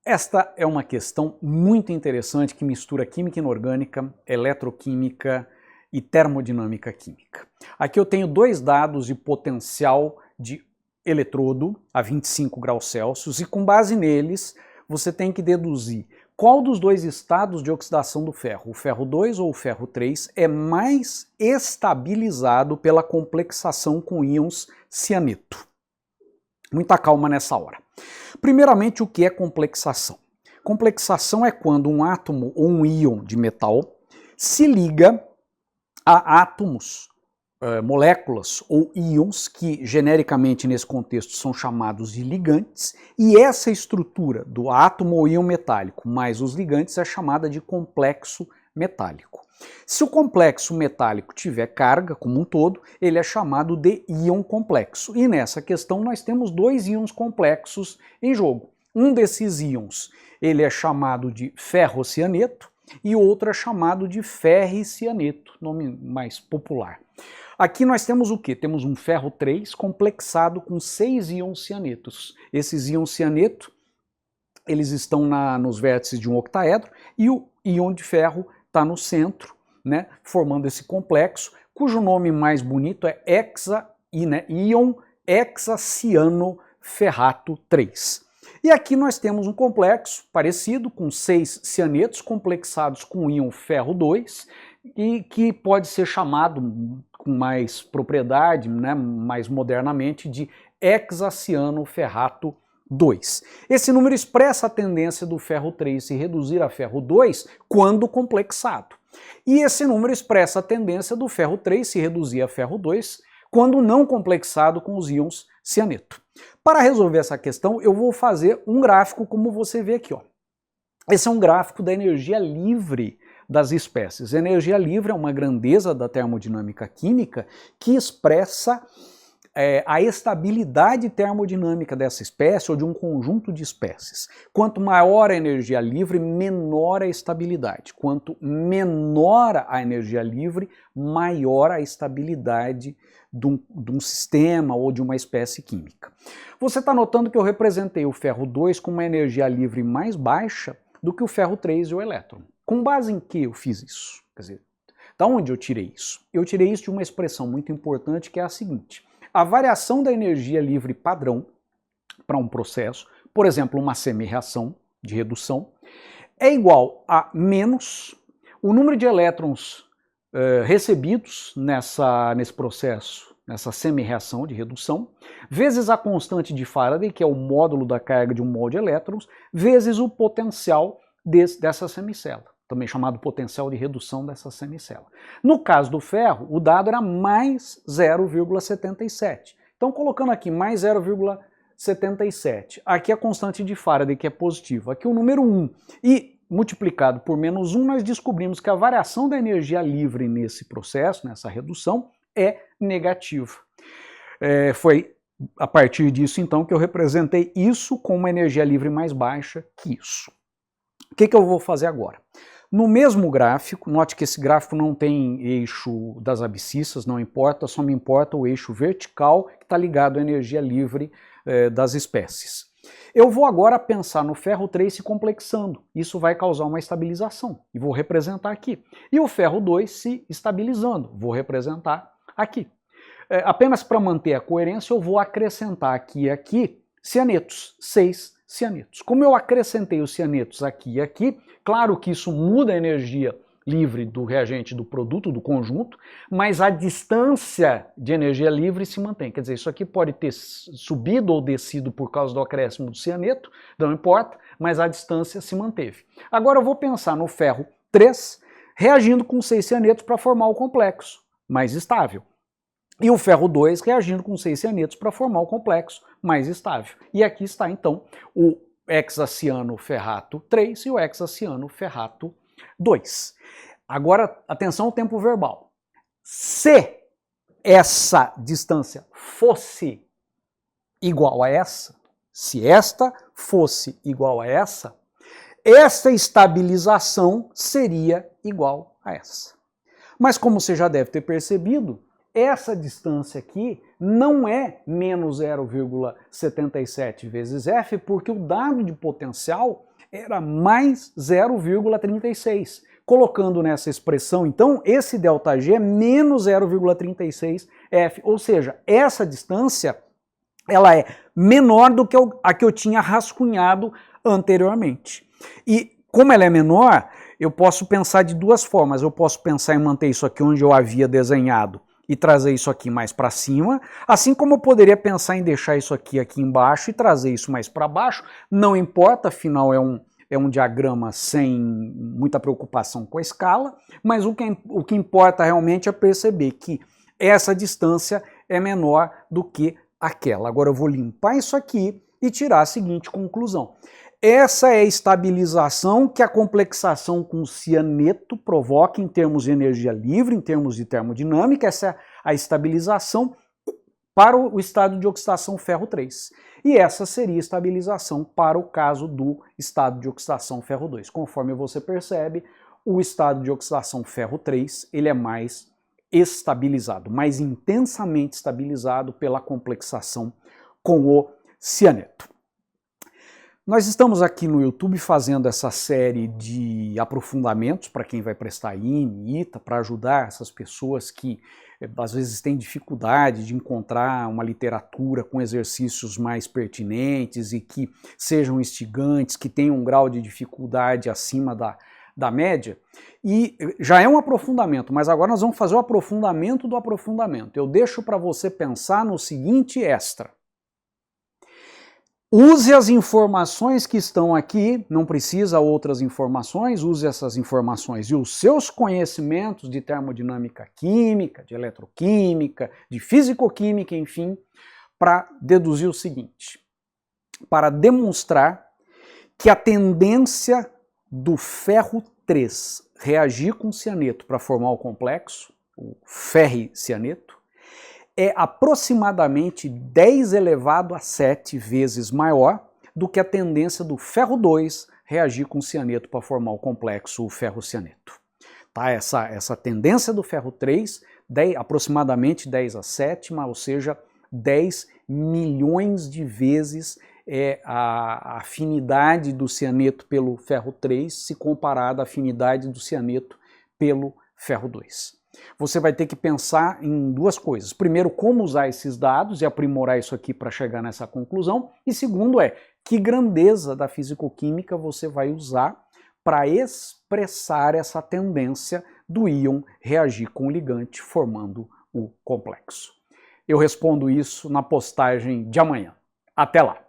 Esta é uma questão muito interessante que mistura química inorgânica, eletroquímica e termodinâmica química. Aqui eu tenho dois dados de potencial de eletrodo a 25 graus Celsius e com base neles você tem que deduzir qual dos dois estados de oxidação do ferro, o ferro 2 ou o ferro 3, é mais estabilizado pela complexação com íons cianeto. Muita calma nessa hora. Primeiramente, o que é complexação? Complexação é quando um átomo ou um íon de metal se liga a átomos, moléculas ou íons que genericamente nesse contexto são chamados de ligantes, e essa estrutura do átomo ou íon metálico mais os ligantes é chamada de complexo metálico. Se o complexo metálico tiver carga como um todo, ele é chamado de íon complexo. E nessa questão nós temos dois íons complexos em jogo. Um desses íons ele é chamado de ferrocianeto e outro é chamado de ferricianeto, nome mais popular. Aqui nós temos o quê? Temos um ferro 3 complexado com 6 íons cianetos. Esses íons cianeto, eles estão nos vértices de um octaedro e o íon de ferro está no centro, né, formando esse complexo, cujo nome mais bonito é íon hexacianoferrato 3. E aqui nós temos um complexo parecido com 6 cianetos complexados com o íon ferro 2 e que pode ser chamado com mais propriedade, né, mais modernamente, de hexacianoferrato 2. Esse número expressa a tendência do ferro 3 se reduzir a ferro 2 quando complexado. E esse número expressa a tendência do ferro 3 se reduzir a ferro 2 quando não complexado com os íons cianeto. Para resolver essa questão, eu vou fazer um gráfico como você vê aqui, ó. Esse é um gráfico da energia livre das espécies. A energia livre é uma grandeza da termodinâmica química que expressa a estabilidade termodinâmica dessa espécie ou de um conjunto de espécies. Quanto maior a energia livre, menor a estabilidade. Quanto menor a energia livre, maior a estabilidade de um sistema ou de uma espécie química. Você está notando que eu representei o ferro 2 com uma energia livre mais baixa do que o ferro 3 e o elétron. Com base em que eu fiz isso? Quer dizer, da onde eu tirei isso? Eu tirei isso de uma expressão muito importante que é a seguinte: a variação da energia livre padrão para um processo, por exemplo, uma semi-reação de redução, é igual a menos o número de elétrons recebidos nesse processo, nessa semi-reação de redução, vezes a constante de Faraday, que é o módulo da carga de um mol de elétrons, vezes o potencial dessa semicela, também chamado potencial de redução dessa semicela. No caso do ferro, o dado era mais 0,77. Então, colocando aqui mais 0,77, aqui a constante de Faraday, que é positiva, aqui o número 1, e multiplicado por menos 1, nós descobrimos que a variação da energia livre nesse processo, nessa redução, é negativa. Foi a partir disso, então, que eu representei isso com uma energia livre mais baixa que isso. O que eu vou fazer agora? No mesmo gráfico, note que esse gráfico não tem eixo das abscissas, não importa, só me importa o eixo vertical que está ligado à energia livre das espécies. Eu vou agora pensar no ferro 3 se complexando, isso vai causar uma estabilização, e vou representar aqui. E o ferro 2 se estabilizando, vou representar aqui. Apenas para manter a coerência, eu vou acrescentar aqui e aqui cianetos, 6 cianetos. Como eu acrescentei os cianetos aqui e aqui, claro que isso muda a energia livre do reagente, do produto, do conjunto, mas a distância de energia livre se mantém. Quer dizer, isso aqui pode ter subido ou descido por causa do acréscimo do cianeto, não importa, mas a distância se manteve. Agora eu vou pensar no ferro 3 reagindo com 6 cianetos para formar o complexo mais estável. E o ferro 2 reagindo com 6 cianetos para formar o complexo mais estável. E aqui está, então, o hexacianoferrato 3 e o hexacianoferrato 2. Agora, atenção ao tempo verbal. Se essa distância fosse igual a essa, se esta fosse igual a essa estabilização seria igual a essa. Mas como você já deve ter percebido, essa distância aqui não é menos 0,77 vezes F, porque o dado de potencial era mais 0,36. Colocando nessa expressão, então, esse ΔG é menos 0,36 F, ou seja, essa distância ela é menor do que a que eu tinha rascunhado anteriormente. E como ela é menor, eu posso pensar de duas formas. Eu posso pensar em manter isso aqui onde eu havia desenhado e trazer isso aqui mais para cima, assim como eu poderia pensar em deixar isso aqui embaixo e trazer isso mais para baixo. Não importa, afinal é um diagrama sem muita preocupação com a escala, mas o que importa realmente é perceber que essa distância é menor do que aquela. Agora eu vou limpar isso aqui e tirar a seguinte conclusão. Essa é a estabilização que a complexação com cianeto provoca em termos de energia livre, em termos de termodinâmica, essa é a estabilização para o estado de oxidação ferro 3. E essa seria a estabilização para o caso do estado de oxidação ferro 2. Conforme você percebe, o estado de oxidação ferro 3 ele é mais estabilizado, mais intensamente estabilizado pela complexação com o cianeto. Nós estamos aqui no YouTube fazendo essa série de aprofundamentos para quem vai prestar IME, ITA, para ajudar essas pessoas que às vezes têm dificuldade de encontrar uma literatura com exercícios mais pertinentes e que sejam instigantes, que tenham um grau de dificuldade acima da média. E já é um aprofundamento, mas agora nós vamos fazer o aprofundamento do aprofundamento. Eu deixo para você pensar no seguinte extra. Use as informações que estão aqui, não precisa outras informações, use essas informações e os seus conhecimentos de termodinâmica química, de eletroquímica, de fisicoquímica, enfim, para deduzir o seguinte, para demonstrar que a tendência do ferro 3 reagir com cianeto para formar o complexo, o ferricianeto, é aproximadamente 10 elevado a 7 vezes maior do que a tendência do ferro 2 reagir com cianeto para formar o complexo ferrocianeto. Tá? Essa tendência do ferro 3, aproximadamente 10 a 7, ou seja, 10 milhões de vezes é a afinidade do cianeto pelo ferro 3 se comparada à afinidade do cianeto pelo ferro 2. Você vai ter que pensar em duas coisas. Primeiro, como usar esses dados e aprimorar isso aqui para chegar nessa conclusão. E segundo que grandeza da fisicoquímica você vai usar para expressar essa tendência do íon reagir com o ligante formando o complexo. Eu respondo isso na postagem de amanhã. Até lá!